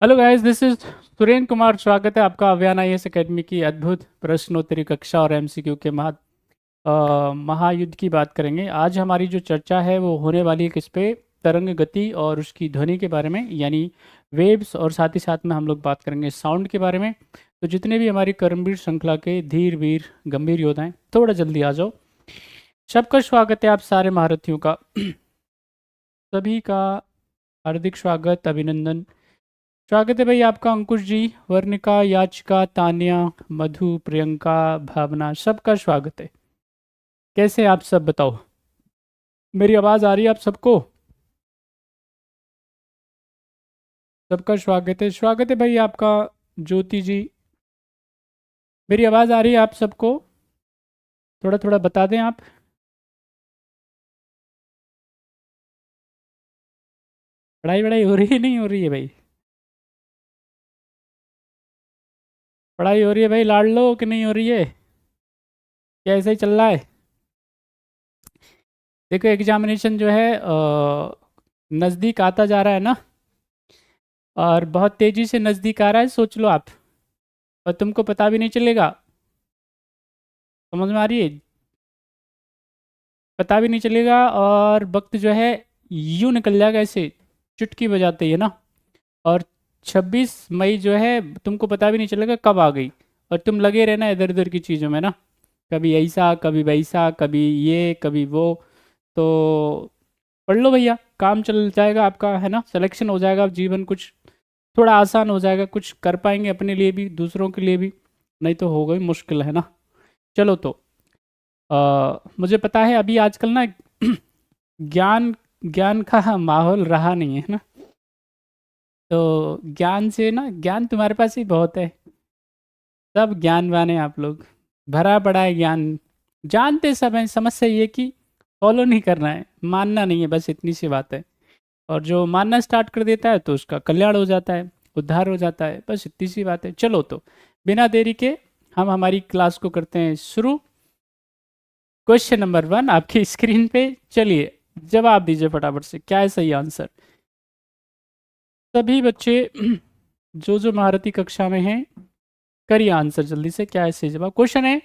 Hello guys, this is Surendra Kumar. स्वागत है आपका अभियान आईएएस एकेडमी की अद्भुत प्रश्नोत्तरी कक्षा और एमसीक्यू के महायुद्ध की बात करेंगे। आज हमारी जो चर्चा है वो होने वाली है किस पे, तरंग गति और उसकी ध्वनि के बारे में, यानी वेव्स। और साथ ही साथ में हम लोग बात करेंगे साउंड के बारे में। तो जितने भी हमारी कर्मवीर श्रृंखला के धीर वीर गंभीर योद्धा हैं, थोड़ा जल्दी आ जाओ। सबका स्वागत है आप सारे महारथियों का। सभी का हार्दिक स्वागत, अभिनंदन। स्वागत है भाई आपका, अंकुश जी, वर्णिका, याचिका, तान्या, मधु, प्रियंका, भावना, सबका स्वागत है। कैसे हैं आप सब, बताओ। मेरी आवाज़ आ रही है आप सबको? सबका स्वागत है भाई आपका, ज्योति जी। मेरी आवाज़ आ रही है आप सबको? थोड़ा थोड़ा बता दें आप। पढ़ाई वढ़ाई हो रही है, नहीं हो रही है भाई? पढ़ाई हो रही है भाई, लाड़ लो कि नहीं हो रही है? क्या ऐसा ही चल रहा है? देखो, एग्जामिनेशन जो है नज़दीक आता जा रहा है ना, और बहुत तेज़ी से नज़दीक आ रहा है, सोच लो आप। और तुमको पता भी नहीं चलेगा। समझ में आ रही है? पता भी नहीं चलेगा, और वक्त जो है यूं निकल जाएगा ऐसे, चुटकी बजाते ही, है ना। और 26 मई जो है तुमको पता भी नहीं चलेगा कब आ गई। और तुम लगे रहना इधर उधर की चीज़ों में ना, कभी ऐसा कभी वैसा, कभी ये कभी वो। तो पढ़ लो भैया, काम चल जाएगा आपका, है ना। सिलेक्शन हो जाएगा, जीवन कुछ थोड़ा आसान हो जाएगा, कुछ कर पाएंगे अपने लिए भी, दूसरों के लिए भी। नहीं तो हो गई मुश्किल, है ना। चलो तो मुझे पता है अभी आजकल ना ज्ञान ज्ञान का माहौल रहा नहीं है ना। तो ज्ञान से ना, ज्ञान तुम्हारे पास ही बहुत है। सब ज्ञानवान है आप लोग, भरा पड़ा है ज्ञान। जानते सब हैं, समस्या ये कि फॉलो नहीं करना है, मानना नहीं है, बस इतनी सी बात है। और जो मानना स्टार्ट कर देता है तो उसका कल्याण हो जाता है, उद्धार हो जाता है, बस इतनी सी बात है। चलो तो बिना देरी के हम हमारी क्लास को करते हैं शुरू। क्वेश्चन नंबर 1 आपकी स्क्रीन पे, चलिए जवाब दीजिए फटाफट से, क्या है सही आंसर। सभी बच्चे जो जो महारथी कक्षा में हैं, करिए आंसर जल्दी से, क्या है सही जवाब। क्वेश्चन है,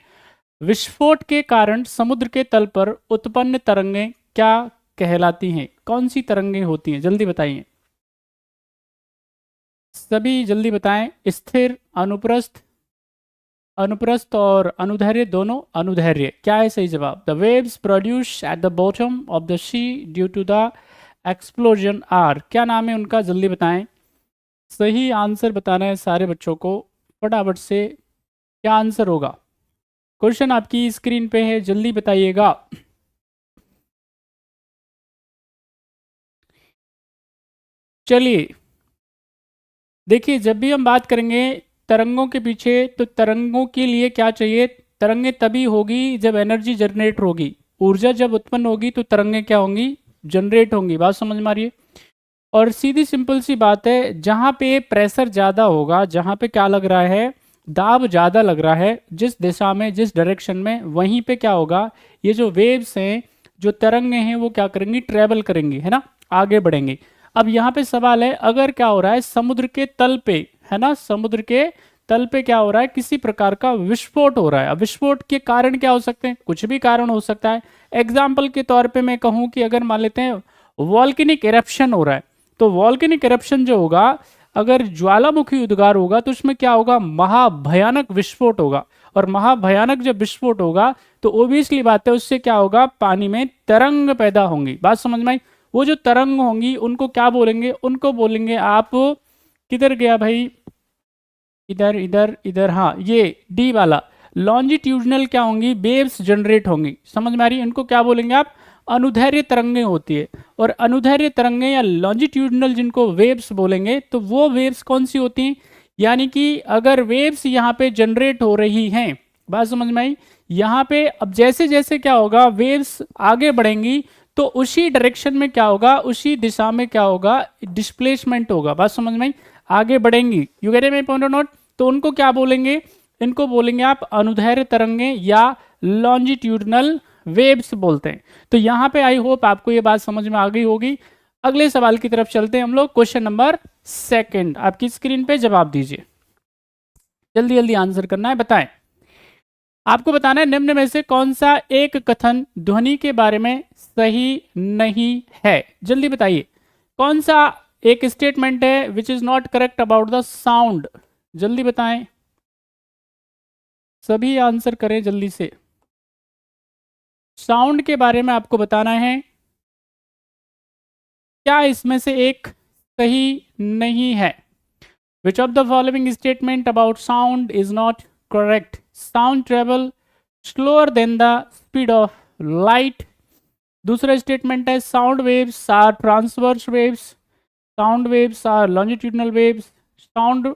विस्फोट के कारण समुद्र के तल पर उत्पन्न तरंगें क्या कहलाती हैं? कौन सी तरंगें होती हैं, जल्दी बताइए। सभी जल्दी बताएं। स्थिर, अनुप्रस्थ, अनुप्रस्थ और अनुदैर्घ्य दोनों। अनुदैर्घ्य, क्या है सही जवाब। The waves produce at the bottom of the sea due to the explosion are, क्या नाम है उनका, जल्दी बताएं। सही आंसर बताना है सारे बच्चों को फटाफट से, क्या आंसर होगा। क्वेश्चन आपकी स्क्रीन पे है, जल्दी बताइएगा। चलिए देखिए, जब भी हम बात करेंगे तरंगों के पीछे, तो तरंगों के लिए क्या चाहिए। तरंगे तभी होगी जब एनर्जी जनरेट होगी, ऊर्जा जब उत्पन्न होगी तो तरंगे क्या होंगी, जनरेट होंगी। बात समझ में आ रही है? और सीधी सिंपल सी बात है, जहाँ पे प्रेशर ज़्यादा होगा, जहाँ पे क्या लग रहा है, दाब ज़्यादा लग रहा है, जिस दिशा में, जिस डायरेक्शन में, वहीं पे क्या होगा, ये जो वेव्स हैं, जो तरंगे हैं, वो क्या करेंगी, ट्रेवल करेंगी, है ना, आगे बढ़ेंगे। अब यहाँ पे सवाल है, अगर क्या हो रहा है समुद्र के तल पे, है ना, समुद्र के तल पे क्या हो रहा है, किसी प्रकार का विस्फोट हो रहा है। अब विस्फोट के कारण क्या हो सकते हैं, कुछ भी कारण हो सकता है। एग्जाम्पल के तौर पे मैं कहूँ कि अगर मान लेते हैं वॉल्केनिक इरप्शन हो रहा है, तो वॉल्केनिक इरप्शन जो होगा, अगर ज्वालामुखी उद्गार होगा तो उसमें क्या होगा, महाभयानक विस्फोट होगा। और महाभयानक जब विस्फोट होगा तो ओबियसली बात है, उससे क्या होगा, पानी में तरंग पैदा होंगी। बात समझ में आई? वो जो तरंग होंगी उनको क्या बोलेंगे, उनको बोलेंगे आप, किधर गया भाई, इधर इधर इधर, हाँ ये डी वाला, लॉन्जिट्यूडनल क्या होंगी, वेव्स जनरेट होंगी। समझ में आ रही है? इनको क्या बोलेंगे आप, अनुदैर्घ्य तरंगे होती है। और अनुदैर्घ्य तरंगे या लॉन्जिट्यूडनल जिनको वेव्स बोलेंगे, तो वो वेव्स कौन सी होती हैं, यानी कि अगर वेव्स यहाँ पे जनरेट हो रही हैं, बात समझ में आई, यहाँ पे अब जैसे जैसे क्या होगा, वेव्स आगे बढ़ेंगी तो उसी डायरेक्शन में क्या होगा, उसी दिशा में क्या होगा, डिस्प्लेसमेंट होगा। बात समझ में आई? आगे बढ़ेंगी। यू गेट माय पॉइंट और नॉट? तो उनको क्या बोलेंगे, इनको बोलेंगे आप अनुदैर्घ्य तरंगे या लॉन्जिट्यूडनल वेव्स बोलते हैं। तो यहाँ पे आई होप आपको ये बात समझ में आ गई होगी। अगले सवाल की तरफ चलते हैं हम लोग, क्वेश्चन नंबर सेकंड। आपकी स्क्रीन पे जवाब दीजिए, जल्दी जल्दी आंसर करना है, बताएं। आपको बताना है निम्न में से कौन सा एक कथन ध्वनि के बारे में सही नहीं है। जल्दी बताइए, कौन सा एक स्टेटमेंट है which is not correct about the sound. जल्दी बताएं, सभी आंसर करें जल्दी से। साउंड के बारे में आपको बताना है, क्या इसमें से एक सही नहीं है। Which of the following statement about sound is not correct. Sound travel slower than the speed of light. दूसरा स्टेटमेंट है sound waves are transverse waves, sound waves are longitudinal waves, sound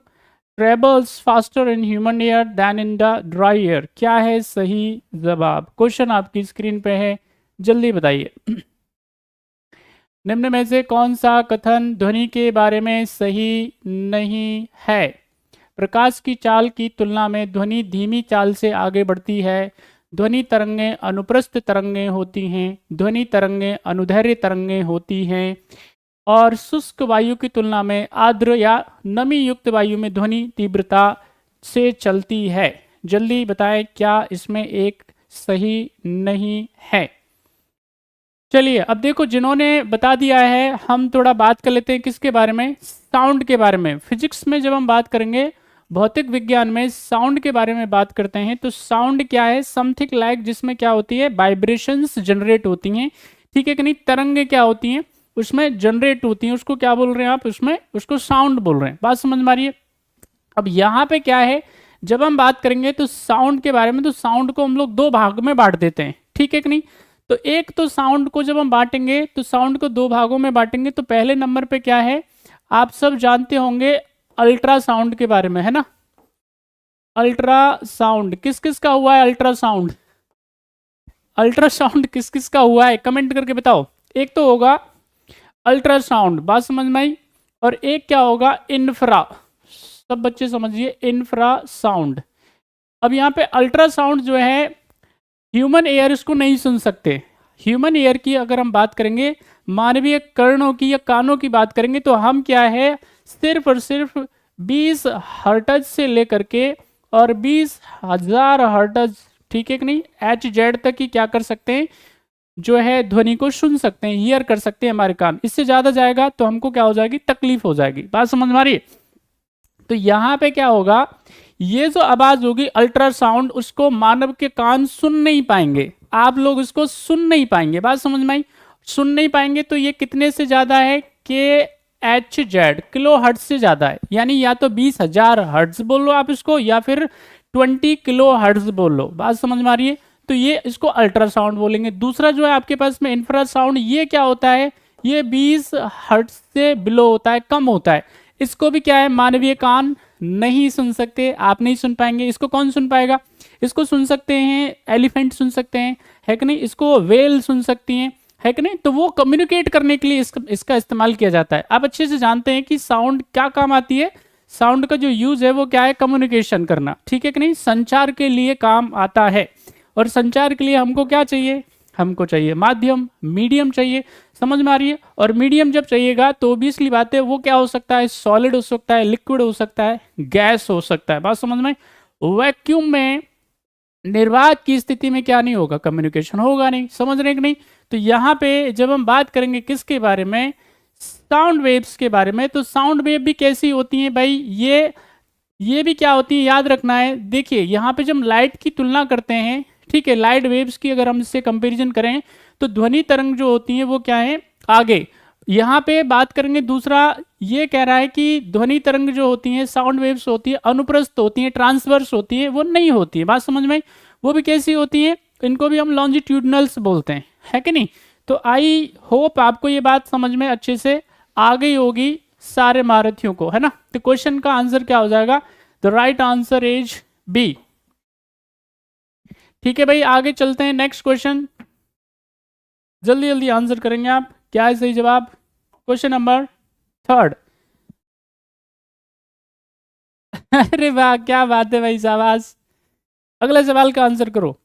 travels faster in human air than in the dry air. क्या है सही जवाब? Question आपकी screen पे है, जल्दी बताइए। निम्न में से कौन सा कथन ध्वनि के बारे में सही नहीं है। प्रकाश की चाल की तुलना में ध्वनि धीमी चाल से आगे बढ़ती है। ध्वनि तरंगें अनुप्रस्थ तरंगें होती हैं, ध्वनि तरंगें अनुदैर्घ्य तरंगें होती हैं, और शुष्क वायु की तुलना में आर्द्र या नमी युक्त वायु में ध्वनि तीव्रता से चलती है। जल्दी बताएं, क्या इसमें एक सही नहीं है। चलिए अब देखो, जिन्होंने बता दिया है, हम थोड़ा बात कर लेते हैं किसके बारे में, साउंड के बारे में। फिजिक्स में जब हम बात करेंगे, भौतिक विज्ञान में साउंड के बारे में बात करते हैं, तो साउंड क्या है, समथिंग लाइक, जिसमें क्या होती है, वाइब्रेशंस जनरेट होती हैं, ठीक है कि नहीं। तरंगे क्या होती हैं, उसमें जनरेट होती हैं, उसको क्या बोल रहे हैं आप, उसमें उसको साउंड बोल रहे हैं। बात समझ में आ रही है। अब यहाँ पे क्या है, जब हम बात करेंगे तो साउंड के बारे में, तो साउंड को हम लोग दो भाग में बांट देते हैं, ठीक है कि नहीं। तो एक तो साउंड को जब हम बांटेंगे, तो साउंड को दो भागों में बांटेंगे। तो पहले नंबर पे क्या है, आप सब जानते होंगे अल्ट्रासाउंड के बारे में, है ना। अल्ट्रासाउंड किस किस का हुआ है, अल्ट्रासाउंड, अल्ट्रासाउंड किस किस का हुआ है, कमेंट करके बताओ। एक तो होगा अल्ट्रासाउंड, बात समझ में आई, और एक क्या होगा, इंफ्रा। सब बच्चे समझिए, इंफ्रासाउंड। अब यहाँ पे अल्ट्रासाउंड जो है, ह्यूमन एयर इसको नहीं सुन सकते। ह्यूमन एयर की अगर हम बात करेंगे, मानवीय कर्णों की या कानों की बात करेंगे, तो हम क्या है, सिर्फ और सिर्फ 20 हर्टज से लेकर के और 20,000 हर्टज, ठीक है कि नहीं, HZ तक ही क्या कर सकते हैं, जो है ध्वनि को सुन सकते हैं, हियर कर सकते हैं हमारे कान। इससे ज्यादा जाएगा तो हमको क्या हो जाएगी, तकलीफ हो जाएगी। बात समझ में आ रही है। तो यहाँ पे क्या होगा, ये जो आवाज होगी अल्ट्रासाउंड, उसको मानव के कान सुन नहीं पाएंगे, आप लोग इसको सुन नहीं पाएंगे। बात समझ में आई, सुन नहीं पाएंगे। तो ये कितने से ज्यादा है, KHZ, किलो हर्ट्ज से ज्यादा है। यानी या तो 20,000 हर्ट्ज बोल लो आप इसको, या फिर 20 किलो हर्ट्ज बोल लो। बात समझ में आ रही है। तो ये इसको अल्ट्रासाउंड बोलेंगे। दूसरा जो है आपके पास में इंफ्रासाउंड, ये क्या होता है, ये 20 हर्ट्ज से बिलो होता है, कम होता है। इसको भी क्या है, मानवीय कान नहीं सुन सकते, आप नहीं सुन पाएंगे। इसको कौन सुन पाएगा, इसको सुन सकते हैं एलिफेंट, सुन सकते हैं, है कि नहीं। इसको वेल सुन सकती हैं, है कि नहीं। तो वो कम्युनिकेट करने के लिए इसका इस्तेमाल किया जाता है। आप अच्छे से जानते हैं कि साउंड क्या काम आती है। साउंड का जो यूज है वो क्या है, कम्युनिकेशन करना, ठीक है कि नहीं, संचार के लिए काम आता है। और संचार के लिए हमको क्या चाहिए, हमको चाहिए माध्यम, मीडियम चाहिए। समझ में आ रही है। और मीडियम जब चाहिएगा तो ऑब्वियसली बात है, वो क्या हो सकता है, सॉलिड हो सकता है, लिक्विड हो सकता है, गैस हो सकता है। बात समझ में। वैक्यूम में, निर्वात की स्थिति में क्या नहीं होगा, कम्युनिकेशन होगा नहीं। समझ रहे कि नहीं। तो यहाँ पे जब हम बात करेंगे किसके बारे में, साउंड वेव्स के बारे में, तो साउंड वेव भी कैसी होती हैं भाई, ये भी क्या होती है, याद रखना है। देखिए यहाँ पे जब हम लाइट की तुलना करते हैं, ठीक है, लाइट वेव्स की अगर हम इससे कंपैरिजन करें, तो ध्वनि तरंग जो होती है वो क्या है, आगे। यहाँ पे बात करेंगे दूसरा, ये कह रहा है कि ध्वनि तरंग जो होती है, साउंड वेव्स होती है, अनुप्रस्थ होती है, ट्रांसवर्स होती है, वो नहीं होती है। बात समझ में। वो भी कैसी होती है, इनको भी हम लॉन्जिट्यूडनल्स बोलते हैं, है कि नहीं। तो आई होप आपको ये बात समझ में अच्छे से आ गई होगी सारे महारथियों को, है ना। तो क्वेश्चन का आंसर क्या हो जाएगा, the right answer is B. ठीक है भाई, आगे चलते हैं। नेक्स्ट क्वेश्चन, जल्दी जल्दी आंसर करेंगे आप। क्या है सही जवाब, क्वेश्चन नंबर 3। अरे वाह, क्या बात है भाई, शाबाश। अगले सवाल का आंसर करो।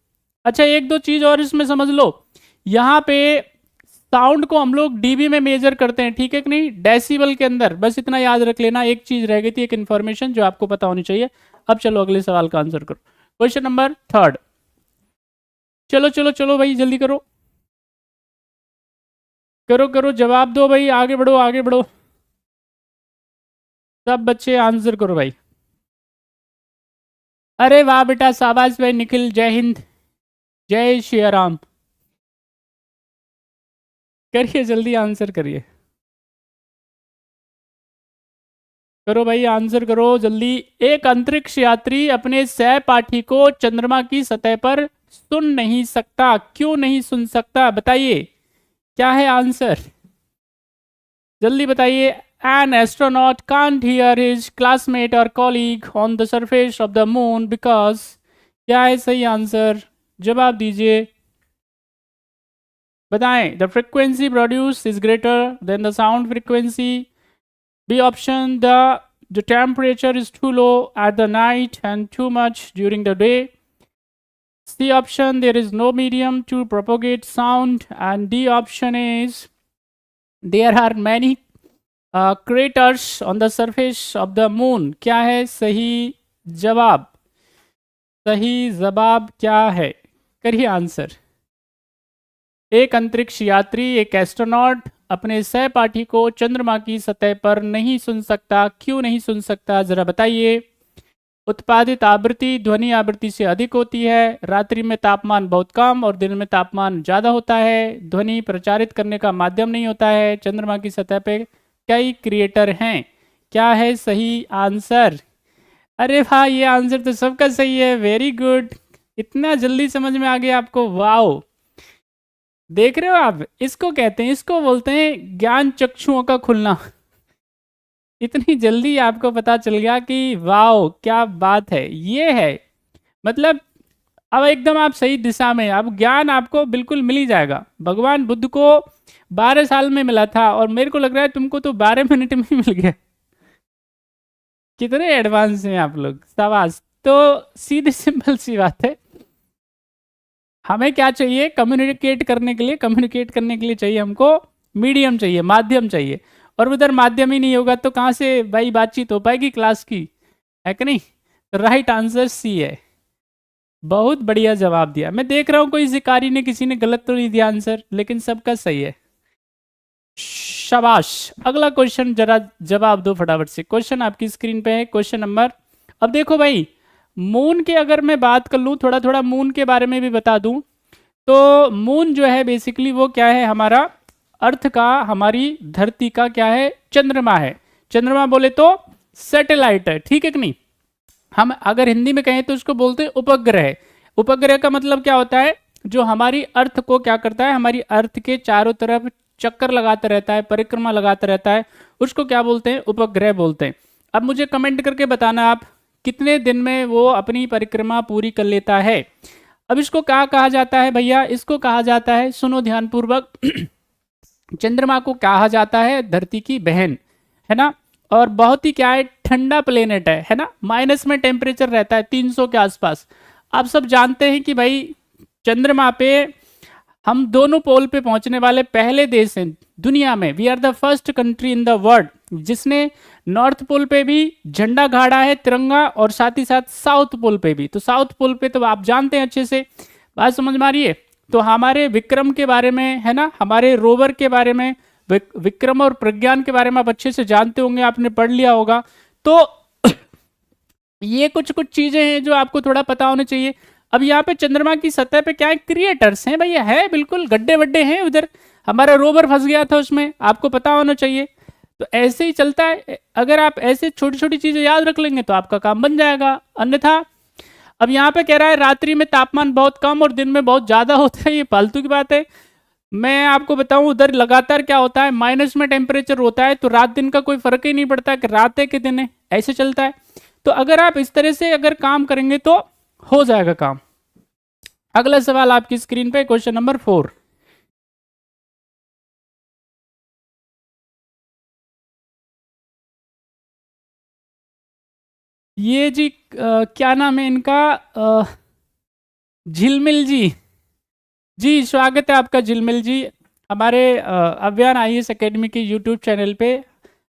अच्छा, एक दो चीज और इसमें समझ लो। यहाँ पे साउंड को हम लोग डीबी में मेजर करते हैं, ठीक है कि नहीं, डेसिबल के अंदर। बस इतना याद रख लेना, एक चीज रह गई थी, एक इन्फॉर्मेशन जो आपको पता होनी चाहिए। अब चलो अगले सवाल का आंसर करो, क्वेश्चन नंबर 3। चलो चलो चलो भाई जल्दी करो, करो करो, जवाब दो भाई, आगे बढ़ो आगे बढ़ो, सब बच्चे आंसर करो भाई। अरे वाह बेटा, शाबाश भाई निखिल, जय हिंद, जय श्री राम। करिए जल्दी आंसर करिए, करो भाई आंसर करो जल्दी। एक अंतरिक्ष यात्री अपने सहपाठी को चंद्रमा की सतह पर सुन नहीं सकता, क्यों नहीं सुन सकता, बताइए क्या है आंसर, जल्दी बताइए। An astronaut can't hear his classmate और colleague on the surface of the moon because, क्या है सही आंसर, जवाब दीजिए, बताएं। The frequency produce is greater than the sound frequency. B option, the temperature is too low at the night and too much during the day. C option, there is no medium to propagate sound. And D option is, there are many craters on the surface of the moon. क्या है सही जवाब, सही जवाब क्या है, करिए answer. एक अंतरिक्ष यात्री, एक एस्ट्रोनॉट अपने सहपाठी को चंद्रमा की सतह पर नहीं सुन सकता, क्यों नहीं सुन सकता, जरा बताइए। उत्पादित आवृत्ति ध्वनि आवृत्ति से अधिक होती है, रात्रि में तापमान बहुत कम और दिन में तापमान ज़्यादा होता है, ध्वनि प्रचारित करने का माध्यम नहीं होता है, चंद्रमा की सतह पे कई क्रिएटर हैं, क्या है सही आंसर। अरे वाह, ये आंसर तो सबका सही है, वेरी गुड, इतना जल्दी समझ में आ गया आपको, वाओ। देख रहे हो आप, इसको कहते हैं, इसको बोलते हैं ज्ञान चक्षुओं का खुलना। इतनी जल्दी आपको पता चल गया कि वाओ क्या बात है, ये है मतलब अब एकदम आप सही दिशा में, अब ज्ञान आपको बिल्कुल मिल ही जाएगा। भगवान बुद्ध को 12 साल में मिला था और मेरे को लग रहा है तुमको तो 12 मिनट में ही मिल गया। कितने एडवांस हैं आप लोग, शाबाश। तो सीधी सिंपल सी बात है, हमें क्या चाहिए कम्युनिकेट करने के लिए, कम्युनिकेट करने के लिए चाहिए हमको मीडियम चाहिए, माध्यम चाहिए, और उधर माध्यम ही नहीं होगा तो कहाँ से भाई बातचीत हो पाएगी क्लास की, है कि नहीं। तो राइट आंसर सी है, बहुत बढ़िया जवाब दिया। मैं देख रहा हूँ कोई शिकारी ने, किसी ने गलत तो नहीं दिया आंसर, लेकिन सबका सही है, शाबाश। अगला क्वेश्चन जरा जवाब दो फटाफट से, क्वेश्चन आपकी स्क्रीन पे है, क्वेश्चन नंबर, अब देखो भाई मून के अगर मैं बात कर लूँ, थोड़ा थोड़ा मून के बारे में भी बता दूँ, तो मून जो है बेसिकली वो क्या है, हमारा अर्थ का, हमारी धरती का क्या है, चंद्रमा है। चंद्रमा बोले तो सैटेलाइट है, ठीक है कि नहीं। हम अगर हिंदी में कहें तो उसको बोलते हैं उपग्रह। उपग्रह का मतलब क्या होता है, जो हमारी अर्थ को क्या करता है, हमारी अर्थ के चारों तरफ चक्कर लगाता रहता है, परिक्रमा लगाता रहता है, उसको क्या बोलते हैं, उपग्रह बोलते हैं। अब मुझे कमेंट करके बताना आप कितने दिन में वो अपनी परिक्रमा पूरी कर लेता है। अब इसको क्या कहा जाता है भैया, इसको कहा जाता है, सुनो ध्यानपूर्वक, चंद्रमा को कहा जाता है धरती की बहन, है ना, और बहुत ही क्या है, ठंडा प्लेनेट है ना, माइनस में टेम्परेचर रहता है 300 के आसपास। आप सब जानते हैं कि भाई चंद्रमा पे हम दोनों पोल पे पहुंचने वाले पहले देश हैं दुनिया में, we are the first country in the world जिसने नॉर्थ पोल पे भी झंडा गाड़ा है, तिरंगा, और साथ ही साथ साउथ पोल पे भी। तो साउथ पोल पे तो आप जानते हैं अच्छे से, बात समझ में आ रही है। तो हमारे विक्रम के बारे में है ना, हमारे रोवर के बारे में, विक्रम और प्रज्ञान के बारे में आप अच्छे से जानते होंगे, आपने पढ़ लिया होगा। तो ये कुछ कुछ चीजें हैं जो आपको थोड़ा पता होने चाहिए। अब यहाँ पे चंद्रमा की सतह पे क्या है, क्रिएटर्स हैं भैया, है बिल्कुल, गड्ढे वड्ढे हैं उधर, हमारा रोवर फंस गया था उसमें, आपको पता होना चाहिए। तो ऐसे ही चलता है, अगर आप ऐसे छोटी छोटी चीजें याद रख लेंगे तो आपका काम बन जाएगा। अन्यथा अब यहाँ पे कह रहा है रात्रि में तापमान बहुत कम और दिन में बहुत ज्यादा होता है, ये फालतू की बात है। मैं आपको बताऊं उधर लगातार क्या होता है, माइनस में टेम्परेचर होता है, तो रात दिन का कोई फर्क ही नहीं पड़ता कि रात है कि दिन है, ऐसे चलता है। तो अगर आप इस तरह से अगर काम करेंगे तो हो जाएगा काम। अगला सवाल आपकी स्क्रीन पे, क्वेश्चन नंबर 4। ये जी क्या नाम है इनका, झिलमिल जी, जी स्वागत है आपका झिलमिल जी। हमारे अव्यान आईएएस एकेडमी के यूट्यूब चैनल पे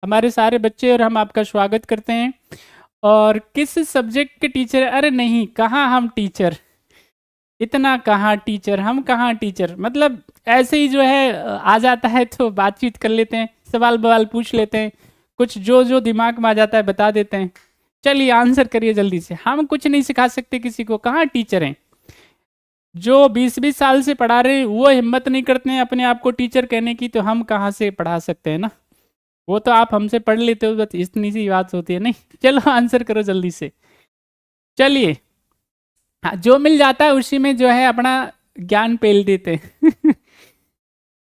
हमारे सारे बच्चे और हम आपका स्वागत करते हैं। और किस सब्जेक्ट के टीचर? अरे नहीं, कहाँ हम टीचर, इतना कहाँ टीचर, हम कहाँ टीचर, मतलब ऐसे ही जो है आ जाता है तो बातचीत कर लेते हैं, सवाल बवाल पूछ लेते हैं, कुछ जो जो दिमाग में आ जाता है बता देते हैं। चलिए आंसर करिए जल्दी से। हम कुछ नहीं सिखा सकते किसी को, कहाँ टीचर हैं। जो 20-20 साल से पढ़ा रहे हैं वो हिम्मत नहीं करते हैं अपने आप को टीचर कहने की, तो हम कहाँ से पढ़ा सकते हैं ना। वो तो आप हमसे पढ़ लेते हो, बस इतनी सी बात होती है। नहीं, चलो आंसर करो जल्दी से। चलिए, हाँ, जो मिल जाता है उसी में जो है अपना ज्ञान पेल देते हैं।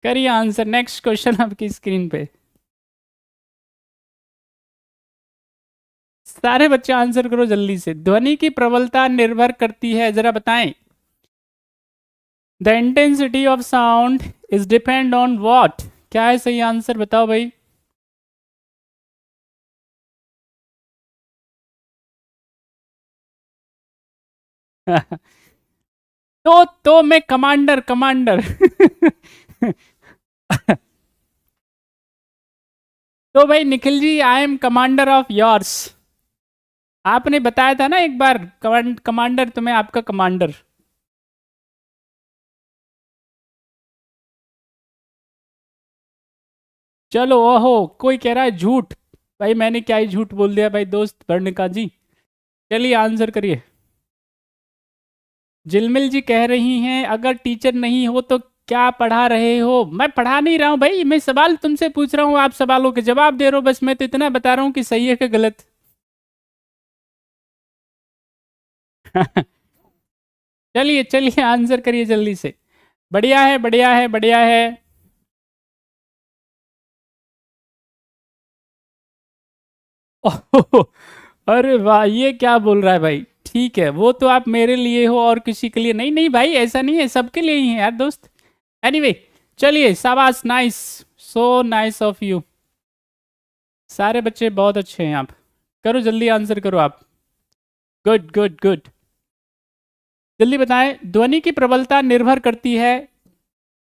करिए आंसर। नेक्स्ट क्वेश्चन आपकी स्क्रीन पे। सारे बच्चे आंसर करो जल्दी से। ध्वनि की प्रबलता निर्भर करती है, जरा बताएं। The intensity of sound is depend on what? क्या है सही आंसर, बताओ भाई। तो मैं कमांडर कमांडर। तो भाई Nikhil ji, I am commander of yours. आपने बताया था ना एक बार, कमांडर तो मैं आपका कमांडर। चलो, ओहो, कोई कह रहा है झूठ। भाई मैंने क्या ही झूठ बोल दिया भाई, दोस्त वर्णिका जी। चलिए आंसर करिए। जिलमिल जी कह रही हैं अगर टीचर नहीं हो तो क्या पढ़ा रहे हो? मैं पढ़ा नहीं रहा हूं भाई, मैं सवाल तुमसे पूछ रहा हूं, आप सवालों के जवाब दे रहे हो, बस मैं तो इतना बता रहा हूं कि सही है कि गलत। चलिए चलिए आंसर करिए जल्दी से। बढ़िया है बढ़िया है बढ़िया है। ओह, अरे वाह, ये क्या बोल रहा है भाई। ठीक है, वो तो आप मेरे लिए हो और किसी के लिए नहीं। नहीं भाई, ऐसा नहीं है, सबके लिए ही है यार दोस्त। एनीवे, चलिए, शाबाश, nice, so nice of you. सारे बच्चे बहुत अच्छे हैं आप। करो जल्दी आंसर करो आप। Good good good. जल्दी बताएं। ध्वनि की प्रबलता निर्भर करती है,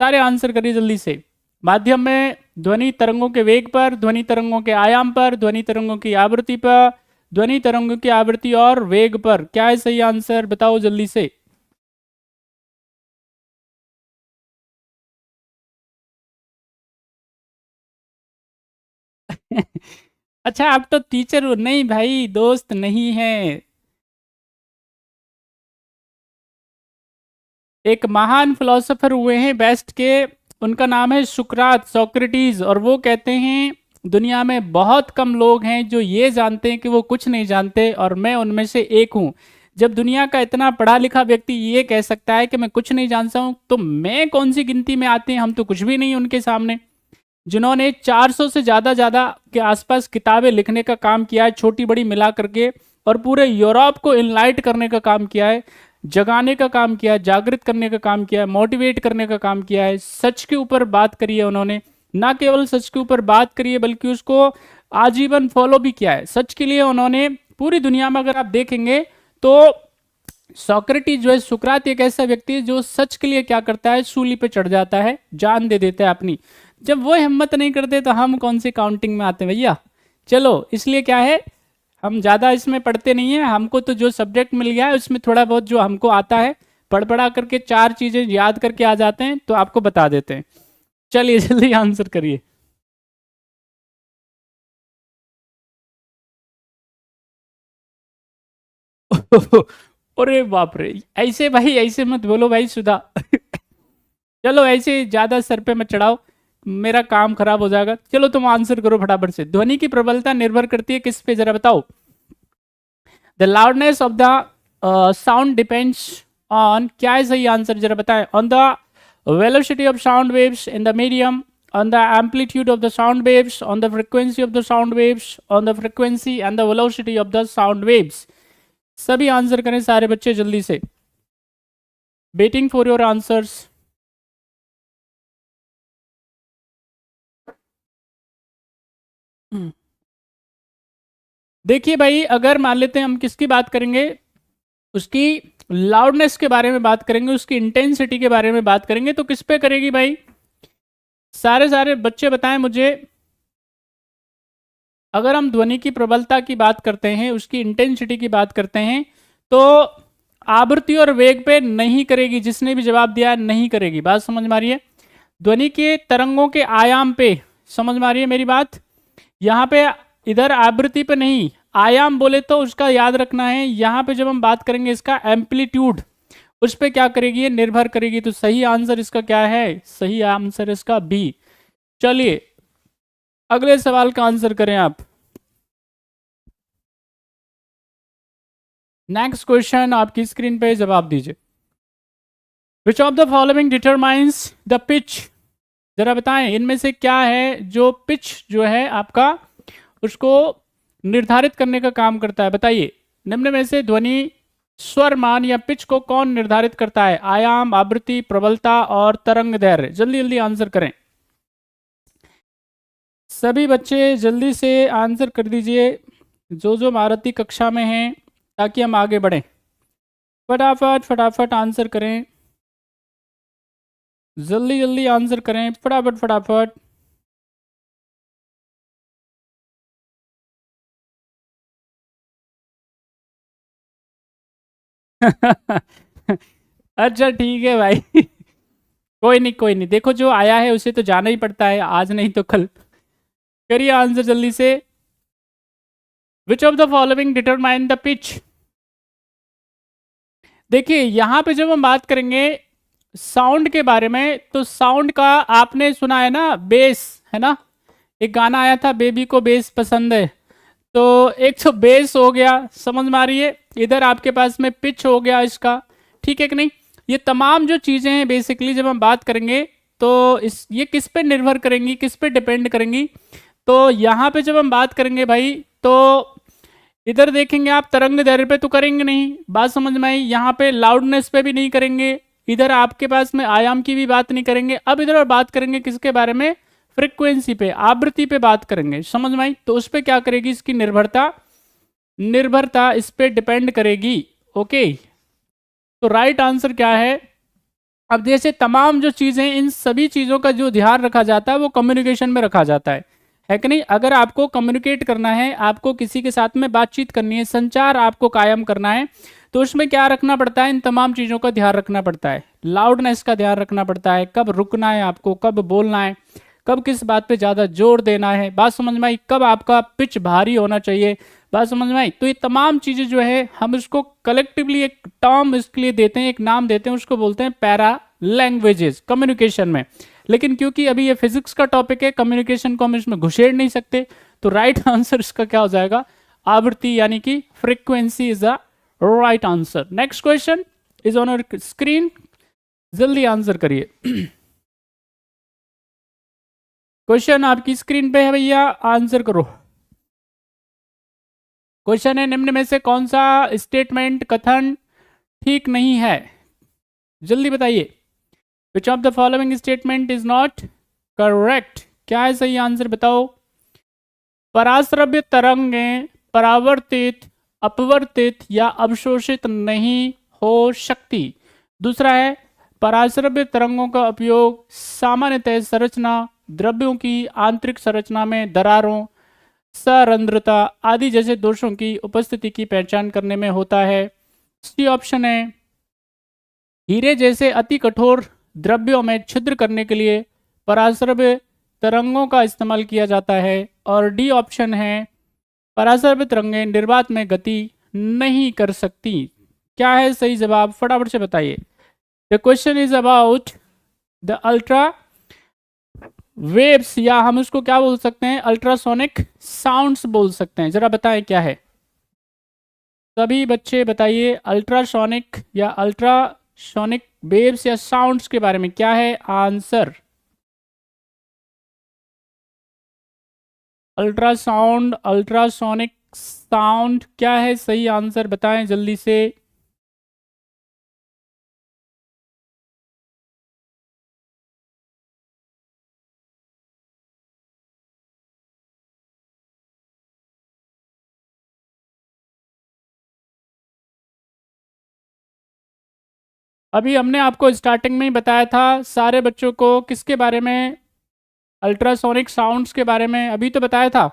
सारे आंसर करिए जल्दी से। माध्यम में, ध्वनि तरंगों के वेग पर, ध्वनि तरंगों के आयाम पर, ध्वनि तरंगों की आवृत्ति पर, ध्वनि तरंगों की आवृत्ति और वेग पर। क्या है सही आंसर, बताओ जल्दी से। अच्छा, आप तो टीचर हो। नहीं भाई, दोस्त नहीं है। एक महान फिलोसोफर हुए हैं वेस्ट के, उनका नाम है सुकरात, सोक्रेटिस, और वो कहते हैं दुनिया में बहुत कम लोग हैं जो ये जानते हैं कि वो कुछ नहीं जानते, और मैं उनमें से एक हूँ। जब दुनिया का इतना पढ़ा लिखा व्यक्ति ये कह सकता है कि मैं कुछ नहीं जानता हूँ, तो मैं कौन सी गिनती में आते हैं? हम तो कुछ भी नहीं उनके सामने। जिन्होंने 400 से ज़्यादा के आसपास किताबें लिखने का काम किया है, छोटी बड़ी मिला करके, और पूरे यूरोप को इनलाइट करने का काम किया है, जगाने का काम किया है, जागृत करने का काम किया है, मोटिवेट करने का काम किया है। सच के ऊपर बात करी है उन्होंने, ना केवल सच के ऊपर बात करी है बल्कि उसको आजीवन फॉलो भी किया है। सच के लिए उन्होंने पूरी दुनिया में अगर आप देखेंगे तो सोक्रेटिस जो है, सुकरात एक ऐसा व्यक्ति है जो सच के लिए क्या करता है, सूली पे चढ़ जाता है, जान दे देता है अपनी। जब वो हिम्मत नहीं करते तो हम कौन सी काउंटिंग में आते हैं भैया। चलो, इसलिए क्या है, हम ज़्यादा इसमें पढ़ते नहीं हैं। हमको तो जो सब्जेक्ट मिल गया है उसमें थोड़ा बहुत जो हमको आता है, पढ़ पढ़ा करके 4 चीज़ें याद करके आ जाते हैं, तो आपको बता देते हैं। चलिए जल्दी आंसर करिए। अरे बाप रे, ऐसे भाई, ऐसे मत बोलो भाई सुधा। चलो, ऐसे ज़्यादा सर पे मत चढ़ाओ, मेरा काम खराब हो जाएगा। चलो तुम आंसर करो फटाफट से। ध्वनि की प्रबलता निर्भर करती है किस पे, जरा बताओ। The loudness of the sound depends on, क्या है सही आंसर, जरा बताएं। On the velocity of sound waves in the medium, on the amplitude of the sound waves, on the frequency of the sound waves, on the frequency and the velocity of the sound waves। सभी answer करें सारे बच्चे जल्दी से। Waiting for your answers. देखिए भाई, अगर मान लेते हैं हम किसकी बात करेंगे, उसकी लाउडनेस के बारे में बात करेंगे, उसकी इंटेंसिटी के बारे में बात करेंगे, तो किस पे करेगी भाई? सारे बच्चे बताएं मुझे, अगर हम ध्वनि की प्रबलता की बात करते हैं, उसकी इंटेंसिटी की बात करते हैं, तो आवृत्ति और वेग पे नहीं करेगी। जिसने भी जवाब दिया नहीं करेगी। बात समझ में आ रही है? ध्वनि के तरंगों के आयाम पे समझ में आ रही है मेरी बात? यहाँ पे इधर आवृत्ति पे नहीं, आयाम बोले तो उसका याद रखना है। यहाँ पे जब हम बात करेंगे इसका एम्पलीट्यूड, उस पे क्या करेगी? ये निर्भर करेगी। तो सही आंसर इसका क्या है? सही आंसर इसका बी। चलिए अगले सवाल का आंसर करें आप। नेक्स्ट क्वेश्चन आपकी स्क्रीन पे, जवाब दीजिए। विच of the following determines the pitch? जरा बताएं इनमें से क्या है जो पिच जो है आपका, उसको निर्धारित करने का काम करता है? बताइए, निम्न में से ध्वनि स्वर मान या पिच को कौन निर्धारित करता है? आयाम, आवृत्ति, प्रबलता और तरंग दैर्घ्य। जल्दी जल्दी आंसर करें सभी बच्चे, जल्दी से आंसर कर दीजिए जो जो महारथी कक्षा में हैं, ताकि हम आगे बढ़ें। फटाफट फटाफट आंसर करें, जल्दी जल्दी आंसर करें, फटाफट फटाफट। अच्छा ठीक है भाई। कोई नहीं कोई नहीं, देखो जो आया है उसे तो जाना ही पड़ता है, आज नहीं तो कल। करिए आंसर जल्दी से। विच of the following determine the pitch? देखिए यहाँ पे जब हम बात करेंगे साउंड के बारे में, तो साउंड का आपने सुना है ना, बेस है ना। एक गाना आया था, बेबी को बेस पसंद है। तो एक तो बेस हो गया, समझ में आ रही है? इधर आपके पास में पिच हो गया इसका, ठीक है कि नहीं? ये तमाम जो चीज़ें हैं बेसिकली जब हम बात करेंगे, तो ये किस पे निर्भर करेंगी, किस पे डिपेंड करेंगी? तो यहाँ पे जब हम बात करेंगे भाई, तो इधर देखेंगे आप तरंग दैर्घ्य पे तो करेंगे नहीं, बात समझ में आई? यहाँ पे लाउडनेस पे भी नहीं करेंगे, इधर आपके पास में आयाम की भी बात नहीं करेंगे। अब इधर बात करेंगे किसके बारे में? फ्रीक्वेंसी पे, आवृत्ति पे बात करेंगे, समझ में आई? तो उस पर क्या करेगी इसकी निर्भरता? निर्भरता इस पे डिपेंड करेगी। ओके, तो राइट आंसर क्या है? अब जैसे तमाम जो चीज़ें, इन सभी चीज़ों का जो ध्यान रखा जाता है वो कम्युनिकेशन में रखा जाता है कि नहीं? अगर आपको कम्युनिकेट करना है, आपको किसी के साथ में बातचीत करनी है, संचार आपको कायम करना है, तो उसमें क्या रखना पड़ता है? इन तमाम चीज़ों का ध्यान रखना पड़ता है। लाउडनेस का ध्यान रखना पड़ता है, कब रुकना है आपको, कब बोलना है, कब किस बात पे ज़्यादा जोर देना है, बात समझ में आई? कब आपका पिच भारी होना चाहिए, बात समझ में आई? तो ये तमाम चीज़ें जो है हम इसको कलेक्टिवली एक टर्म इसके लिए देते हैं, एक नाम देते हैं, उसको बोलते हैं पैरा लैंग्वेजेस कम्युनिकेशन में। लेकिन क्योंकि अभी ये फिजिक्स का टॉपिक है, कम्युनिकेशन को हम इसमें घुसेड़ नहीं सकते, तो राइट आंसर इसका क्या हो जाएगा? आवृत्ति, यानी कि frequency is the right answer. Next question is on your screen, जल्दी आंसर करिए। क्वेश्चन आपकी स्क्रीन पे है भैया, आंसर करो। क्वेश्चन है, निम्न में से कौन सा स्टेटमेंट, कथन ठीक नहीं है? जल्दी बताइए। विच of the following statement is not correct? क्या है सही आंसर, बताओ। पराश्रव्य तरंगें परावर्तित, अपवर्तित या अवशोषित नहीं हो सकती। दूसरा है, पराश्रव्य तरंगों का उपयोग सामान्यतः संरचना, द्रव्यों की आंतरिक संरचना में दरारों, सरंध्रता आदि जैसे दोषों की उपस्थिति की पहचान करने में होता है। सी ऑप्शन है, हीरे जैसे अति कठोर द्रव्यों में छिद्र करने के लिए पराश्रव्य तरंगों का इस्तेमाल किया जाता है। और डी ऑप्शन है, पराश्रव्य तरंगें निर्वात में गति नहीं कर सकती। क्या है सही जवाब, फटाफट से बताइए। The question is about the ultra waves, या हम उसको क्या बोल सकते हैं? अल्ट्रासोनिक साउंड्स बोल सकते हैं। जरा बताएं क्या है, सभी बच्चे बताइए। अल्ट्रासोनिक या अल्ट्रासोनिक वेव्स या साउंड्स के बारे में क्या है आंसर? अल्ट्रासाउंड, अल्ट्रासोनिक साउंड, क्या है सही आंसर, बताएं जल्दी से। अभी हमने आपको स्टार्टिंग में ही बताया था सारे बच्चों को किसके बारे में अल्ट्रासोनिक साउंड्स के बारे में अभी तो बताया था।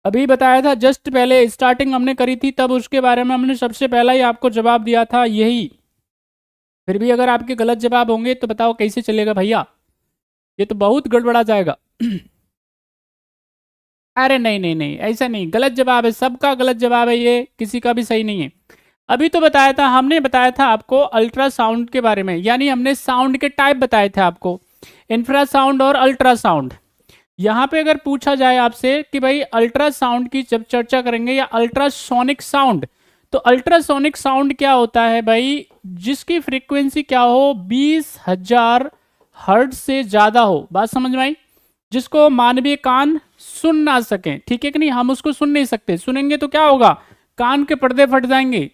अभी बताया था, जस्ट पहले स्टार्टिंग हमने करी थी तब उसके बारे में हमने सबसे पहला ही आपको जवाब दिया था यही। फिर भी अगर आपके गलत जवाब होंगे तो बताओ कैसे चलेगा भैया, ये तो बहुत गड़बड़ा जाएगा। अरे नहीं नहीं नहीं, ऐसा नहीं, गलत जवाब है, सबका गलत जवाब है, ये किसी का भी सही नहीं है। अभी तो बताया था, हमने बताया था आपको अल्ट्रासाउंड के बारे में, यानी हमने साउंड के टाइप बताए थे आपको, इंफ्रासाउंड और अल्ट्रासाउंड। यहाँ पे अगर पूछा जाए आपसे कि भाई अल्ट्रासाउंड की जब चर्चा करेंगे या अल्ट्रासोनिक साउंड, तो अल्ट्रासोनिक साउंड क्या होता है भाई, जिसकी फ्रीक्वेंसी क्या हो 20,000 हर्ट्ज से ज्यादा हो। बात समझ में आई? जिसको मानवीय कान सुन ना सके, ठीक है कि नहीं, हम उसको सुन नहीं सकते, सुनेंगे तो क्या होगा, कान के पर्दे फट जाएंगे,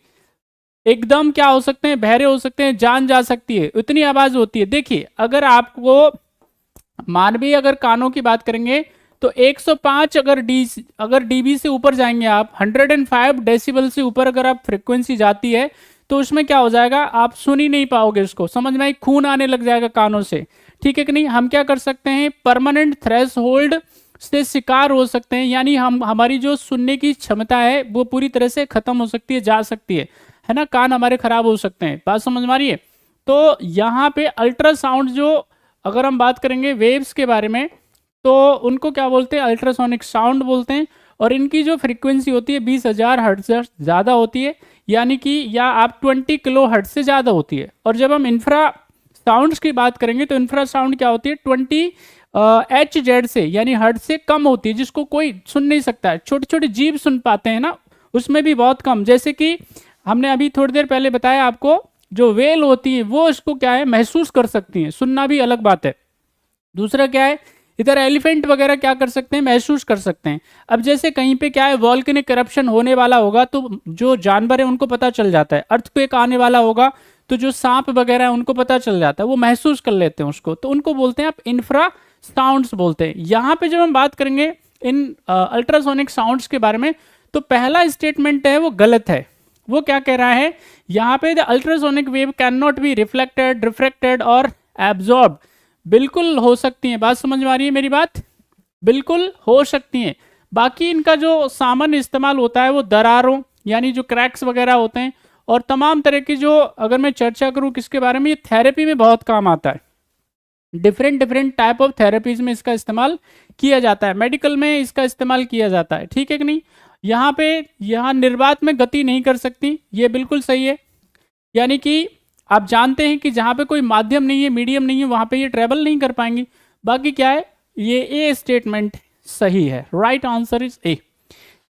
एकदम क्या हो सकते हैं, बहरे हो सकते हैं, जान जा सकती है, उतनी आवाज होती है। देखिए अगर आपको मानवीय अगर कानों की बात करेंगे तो 105 अगर डीबी से ऊपर जाएंगे आप, 105 डेसिबल से ऊपर अगर आप फ्रीक्वेंसी जाती है तो उसमें क्या हो जाएगा, आप सुन ही नहीं पाओगे उसको, समझ में आई, खून आने लग जाएगा कानों से, ठीक है कि नहीं। हम क्या कर सकते हैं, परमानेंट थ्रेश होल्ड से शिकार हो सकते हैं, यानी हमारी जो सुनने की क्षमता है वो पूरी तरह से खत्म हो सकती है, जा सकती है ना, कान हमारे खराब हो सकते हैं। बात समझ में आ रही है? तो यहाँ पे अल्ट्रासाउंड जो अगर हम बात करेंगे वेव्स के बारे में तो उनको क्या बोलते हैं, अल्ट्रासोनिक साउंड बोलते हैं, और इनकी जो फ्रीक्वेंसी होती है 20,000 हर्ट्ज से ज़्यादा होती है, यानी कि या आप 20 किलो हर्ट्ज से ज़्यादा होती है। और जब हम इंफ्रा साउंड्स की बात करेंगे तो इंफ्रा साउंड क्या होती है, 20 एच जेड से यानी हर्ट्ज से कम होती है, जिसको कोई सुन नहीं सकता है, छोटे छोटे जीव सुन पाते हैं ना, उसमें भी बहुत कम। जैसे कि हमने अभी थोड़ी देर पहले बताया आपको, जो वेल होती है वो इसको क्या है, महसूस कर सकती हैं, सुनना भी अलग बात है। दूसरा क्या है, इधर एलिफेंट वगैरह क्या कर सकते हैं, महसूस कर सकते हैं। अब जैसे कहीं पे क्या है, वॉल्केनिक करप्शन होने वाला होगा तो जो जानवर है उनको पता चल जाता है, अर्थक्वेक आने वाला होगा तो जो सांप वगैरह है उनको पता चल जाता है, वो महसूस कर लेते हैं उसको, तो उनको बोलते हैं आप इंफ्रा साउंड्स बोलते हैं। यहाँ पे जब हम बात करेंगे इन अल्ट्रासोनिक साउंड्स के बारे में तो पहला स्टेटमेंट है वो गलत है। वो क्या कह रहा है यहाँ पे, the ultrasonic wave can not be reflected, refracted और एब्जॉर्ब। बिल्कुल हो सकती है, बात समझ में आ रही है मेरी बात, बिल्कुल हो सकती है। बाकी इनका जो सामान्य इस्तेमाल होता है वो दरारों यानी जो क्रैक्स वगैरह होते हैं और तमाम तरह की जो, अगर मैं चर्चा करूं किसके बारे में, ये थेरेपी में बहुत काम आता है, different different type of therapies में इसका इस्तेमाल किया जाता है, मेडिकल में इसका इस्तेमाल किया जाता है, ठीक है कि नहीं। यहाँ पे यहाँ निर्वात में गति नहीं कर सकती, ये बिल्कुल सही है, यानी कि आप जानते हैं कि जहाँ पे कोई माध्यम नहीं है, मीडियम नहीं है, वहाँ पे ये ट्रेवल नहीं कर पाएंगी। बाकी क्या है, ये ए स्टेटमेंट सही है, राइट आंसर इज ए।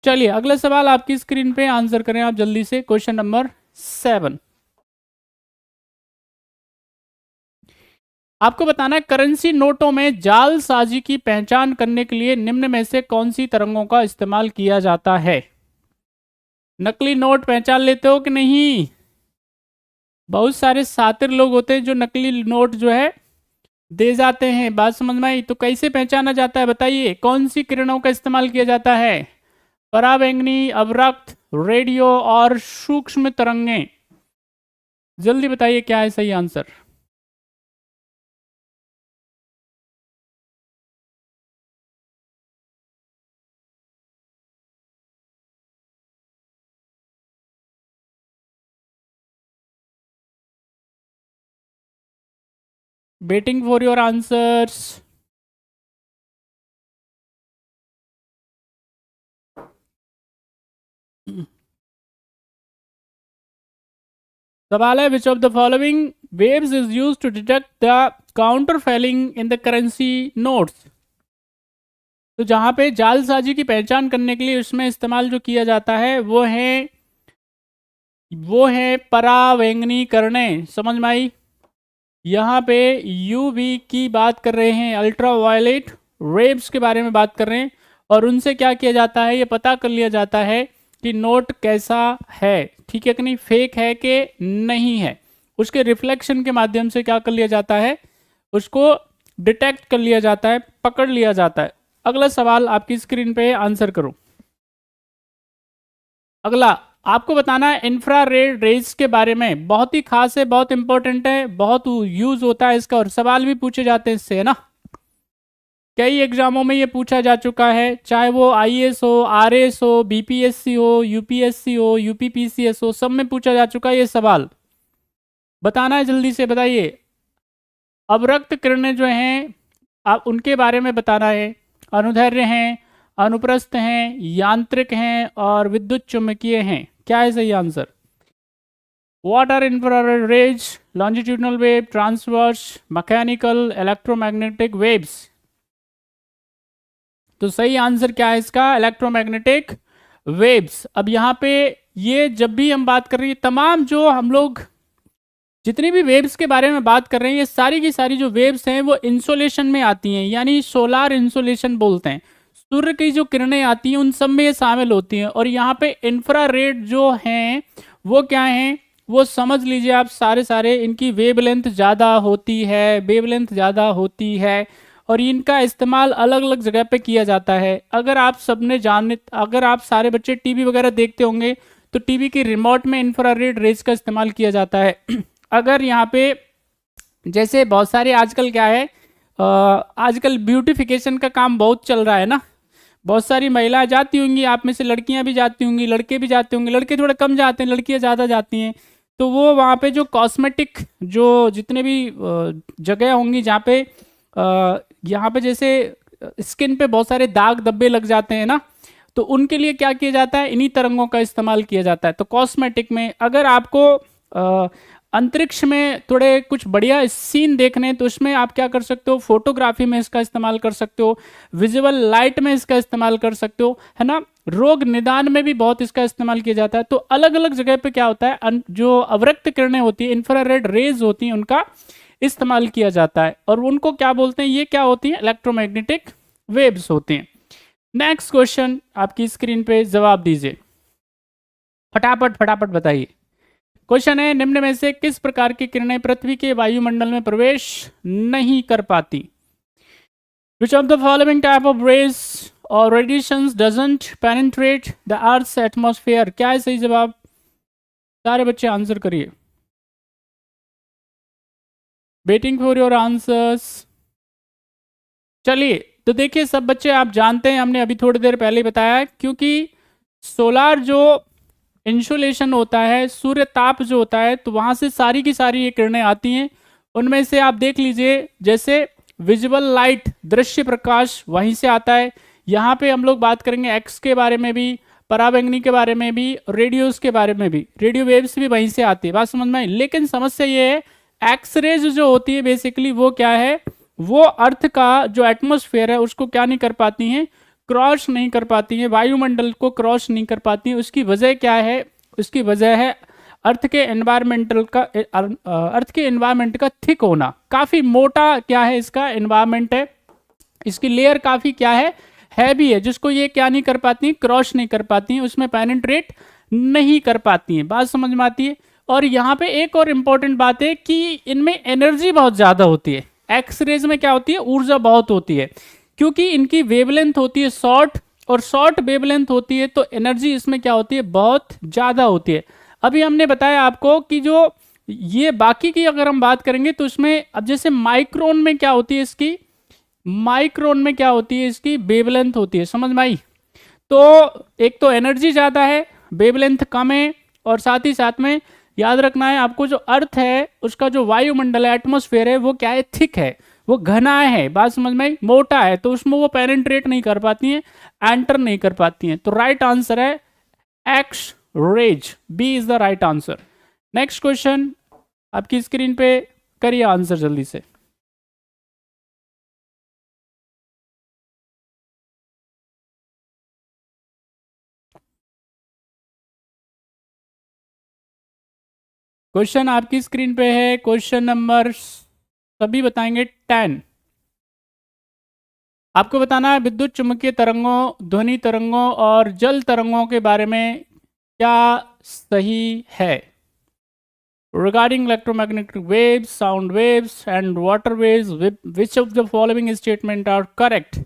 चलिए अगला सवाल आपकी स्क्रीन पे, आंसर करें आप जल्दी से, क्वेश्चन नंबर 7। आपको बताना है करेंसी नोटों में जालसाजी की पहचान करने के लिए निम्न में से कौन सी तरंगों का इस्तेमाल किया जाता है। नकली नोट पहचान लेते हो कि नहीं? बहुत सारे शातिर लोग होते हैं जो नकली नोट जो है दे जाते हैं, बात समझ में आई? तो कैसे पहचाना जाता है बताइए, कौन सी किरणों का इस्तेमाल किया जाता है, पराबैंगनी, अवरक्त, रेडियो और सूक्ष्म तरंगें? जल्दी बताइए क्या है सही answer. Waiting for your answers. सवाल है, which of the following waves is use to detect the counterfeiting in the currency notes. तो जहां पे जालसाजी की पहचान करने के लिए उसमें इस्तेमाल जो किया जाता है वो है परावैंगनीकरणें, समझ में आई? यहाँ पे यूवी की बात कर रहे हैं, अल्ट्रा वायलेट रेब्स के बारे में बात कर रहे हैं, और उनसे क्या किया जाता है, ये पता कर लिया जाता है कि नोट कैसा है, ठीक है कि नहीं, फेक है कि नहीं है। उसके रिफ्लेक्शन के माध्यम से क्या कर लिया जाता है, उसको डिटेक्ट कर लिया जाता है, पकड़ लिया जाता है। अगला सवाल आपकी स्क्रीन पे, आंसर करो। अगला आपको बताना है इंफ्रारेड रेज के बारे में, बहुत ही खास है, बहुत इंपॉर्टेंट है, बहुत यूज होता है इसका और सवाल भी पूछे जाते हैं इससे, है ना। कई एग्जामों में ये पूछा जा चुका है, चाहे वो आईएएस हो, आरएएस हो, बीपीएससी हो, यूपीएससी हो, यूपीपीसीएस हो, सब में पूछा जा चुका है ये सवाल। बताना है, जल्दी से बताइए। अवरक्त किरणें जो हैं आप उनके बारे में बताना है। अनुदैर्ध्य हैं, अनुप्रस्थ हैं, यांत्रिक हैं और विद्युत चुम्बकीय हैं। क्या है सही answer? What are infrared rays? Longitudinal wave, transverse, mechanical, electromagnetic waves. तो सही आंसर क्या है इसका? Electromagnetic waves. अब यहाँ पे ये जब भी हम बात कर रहे हैं, तमाम जो हम लोग जितनी भी वेव्स के बारे में बात कर रहे हैं, ये सारी की सारी जो वेव्स हैं वो इंसोलेशन में आती हैं, यानी सोलार इंसोलेशन बोलते हैं। सूर्य की जो किरणें आती हैं उन सब में ये शामिल होती हैं। और यहाँ पे इंफ्रारेड जो हैं वो क्या हैं, वो समझ लीजिए आप सारे इनकी वेवलेंथ ज़्यादा होती है, वेवलेंथ ज़्यादा होती है और इनका इस्तेमाल अलग अलग जगह पे किया जाता है। अगर आप सबने जाने, अगर आप सारे बच्चे टीवी वगैरह देखते होंगे तो टीवी की रिमोट में इंफ्रारेड रेज का इस्तेमाल किया जाता है। अगर यहाँ पे जैसे बहुत सारे आजकल क्या है, आजकल ब्यूटिफिकेशन का काम बहुत चल रहा है ना, बहुत सारी महिलाएं जाती होंगी, आप में से लड़कियां भी जाती होंगी, लड़के भी जाते होंगे, लड़के थोड़ा कम जाते हैं, लड़कियां ज़्यादा जाती हैं। तो वो वहाँ पे जो कॉस्मेटिक जो जितने भी जगह होंगी जहाँ पे यहाँ पे जैसे स्किन पे बहुत सारे दाग धब्बे लग जाते हैं ना, तो उनके लिए क्या किया जाता है, इन्हीं तरंगों का इस्तेमाल किया जाता है। तो कॉस्मेटिक में अगर आपको अंतरिक्ष में थोड़े कुछ बढ़िया सीन देखने, तो उसमें आप क्या कर सकते हो, फोटोग्राफी में इसका इस्तेमाल कर सकते हो, विजुअल लाइट में इसका इस्तेमाल कर सकते हो, है ना। रोग निदान में भी बहुत इसका इस्तेमाल किया जाता है। तो अलग अलग जगह पे क्या होता है, जो अवरक्त किरणें होती है, इंफ्रारेड रेज होती हैं, उनका इस्तेमाल किया जाता है। और उनको क्या बोलते हैं, ये क्या होती है, इलेक्ट्रोमैग्नेटिक वेव्स होती हैं। नेक्स्ट क्वेश्चन आपकी स्क्रीन पे, जवाब दीजिए फटाफट फटाफट बताइए। क्वेश्चन है, निम्न में से किस प्रकार की किरणें पृथ्वी के वायुमंडल में प्रवेश नहीं कर पाती? Which of the following type of rays or radiations doesn't penetrate the Earth's atmosphere? क्या है सही जवाब? सारे बच्चे आंसर करिए। Waiting for your answers. चलिए, तो देखिए सब बच्चे आप जानते हैं, हमने अभी थोड़ी देर पहले ही बताया, क्योंकि सोलार जो इंसुलेशन होता है, सूर्य ताप जो होता है, तो वहाँ से सारी की सारी ये किरणें आती हैं। उनमें से आप देख लीजिए, जैसे विजुअल लाइट, दृश्य प्रकाश, वहीं से आता है। यहाँ पे हम लोग बात करेंगे एक्स के बारे में भी, पराबैंगनी के बारे में भी, रेडियोस के बारे में भी, रेडियो वेव्स भी वहीं से आती है। बात समझ में आई? लेकिन समस्या ये है, एक्सरेज जो होती है बेसिकली वो क्या है, वो अर्थ का जो एटमॉस्फेयर है उसको क्या नहीं कर पाती हैं, क्रॉस नहीं कर पाती हैं, वायुमंडल को क्रॉस नहीं कर पाती हैं। उसकी वजह क्या है? उसकी वजह है अर्थ के एनवायरमेंटल का, अर्थ के एनवायरमेंट का थिक होना, काफ़ी मोटा क्या है इसका एनवायरमेंट है, इसकी लेयर काफ़ी क्या है, हैवी है, जिसको ये क्या नहीं कर पाती, क्रॉस नहीं कर पाती हैं, उसमें पेनिट्रेट नहीं कर पाती हैं। बात समझ में आती है? और यहाँ पे एक और इम्पॉर्टेंट बात है कि इनमें एनर्जी बहुत ज़्यादा होती है। एक्स रेज में क्या होती है, ऊर्जा बहुत होती है, क्योंकि इनकी वेवलेंथ होती है शॉर्ट, और शॉर्ट वेवलेंथ होती है तो एनर्जी इसमें क्या होती है, बहुत ज़्यादा होती है। अभी हमने बताया आपको कि जो ये बाकी की अगर हम बात करेंगे तो इसमें अब जैसे माइक्रोन में क्या होती है इसकी, माइक्रोन में क्या होती है इसकी वेवलेंथ होती है। समझ में आई? तो एक तो एनर्जी ज़्यादा है, वेवलेंथ कम है, और साथ ही साथ में याद रखना है आपको, जो अर्थ है उसका जो वायुमंडल है, एटमॉस्फेयर है, वो क्या है, थिक है, वो घना है। बात समझ में आई? मोटा है, तो उसमें वो पेनिट्रेट नहीं कर पाती हैं, एंटर नहीं कर पाती हैं। तो राइट आंसर है X rays, B is the right answer. Next question आपकी स्क्रीन पे, करिए आंसर जल्दी से। क्वेश्चन आपकी स्क्रीन पे है, क्वेश्चन नंबर सभी बताएंगे 10। आपको बताना है विद्युत चुम्बकीय तरंगों, ध्वनि तरंगों और जल तरंगों के बारे में क्या सही है। Regarding electromagnetic waves, sound waves and water waves, which of the following statement are correct?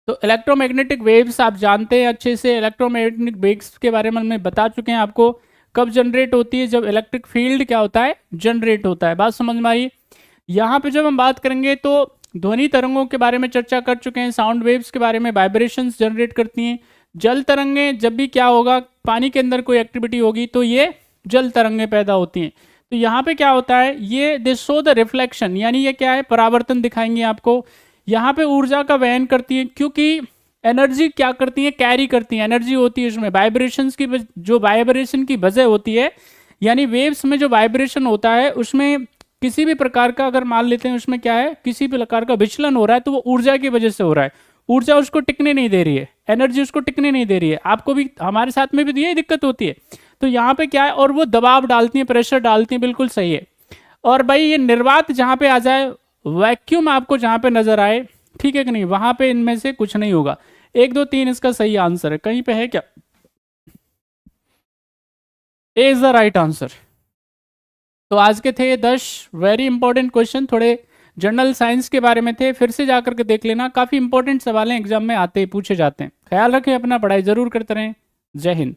तो इलेक्ट्रोमैग्नेटिक वेव्स आप जानते हैं अच्छे से, इलेक्ट्रोमैग्नेटिक वेव्स के बारे में मैं बता चुके हैं आपको। कब जनरेट होती है? जब इलेक्ट्रिक फील्ड क्या होता है? जनरेट होता है। बात समझ में आई? यहाँ पे जब हम बात करेंगे तो ध्वनि तरंगों के बारे में चर्चा कर चुके हैं, साउंड वेव्स के बारे में, वाइब्रेशंस जनरेट करती हैं। जल तरंगें, जब भी क्या होगा, पानी के अंदर कोई एक्टिविटी होगी तो ये जल तरंगें पैदा होती हैं। तो यहाँ पे क्या होता है, ये दे शो द रिफ्लेक्शन, यानी ये क्या है, परावर्तन दिखाएंगे आपको। यहाँ पे ऊर्जा का वहन करती है, क्योंकि एनर्जी क्या करती है, कैरी करती है, एनर्जी होती है उसमें। वाइब्रेशंस की जो वाइब्रेशन की वजह होती है, यानी वेव्स में जो वाइब्रेशन होता है उसमें किसी भी प्रकार का, अगर मान लेते हैं उसमें क्या है, किसी भी प्रकार का विचलन हो रहा है तो वो ऊर्जा की वजह से हो रहा है। ऊर्जा उसको टिकने नहीं दे रही है, एनर्जी उसको टिकने नहीं दे रही है। आपको भी, हमारे साथ में भी यही दिक्कत होती है। तो यहाँ पे क्या है, और वो दबाव डालती है, प्रेशर डालती है, बिल्कुल सही है। और भाई ये निर्वात जहाँ पे आ जाए, वैक्यूम आपको जहाँ पे नजर आए, ठीक है कि नहीं, वहां पे इनमें से कुछ नहीं होगा। 1 2 3 इसका सही आंसर है। कहीं पे है क्या? ए इज द राइट आंसर। तो आज के थे 10 वेरी इंपॉर्टेंट क्वेश्चन, थोड़े जनरल साइंस के बारे में थे। फिर से जाकर के देख लेना, काफी इंपॉर्टेंट सवाल हैं, एग्जाम में आते ही पूछे जाते हैं। ख्याल रखें अपना, पढ़ाई जरूर करते रहें। जय हिंद।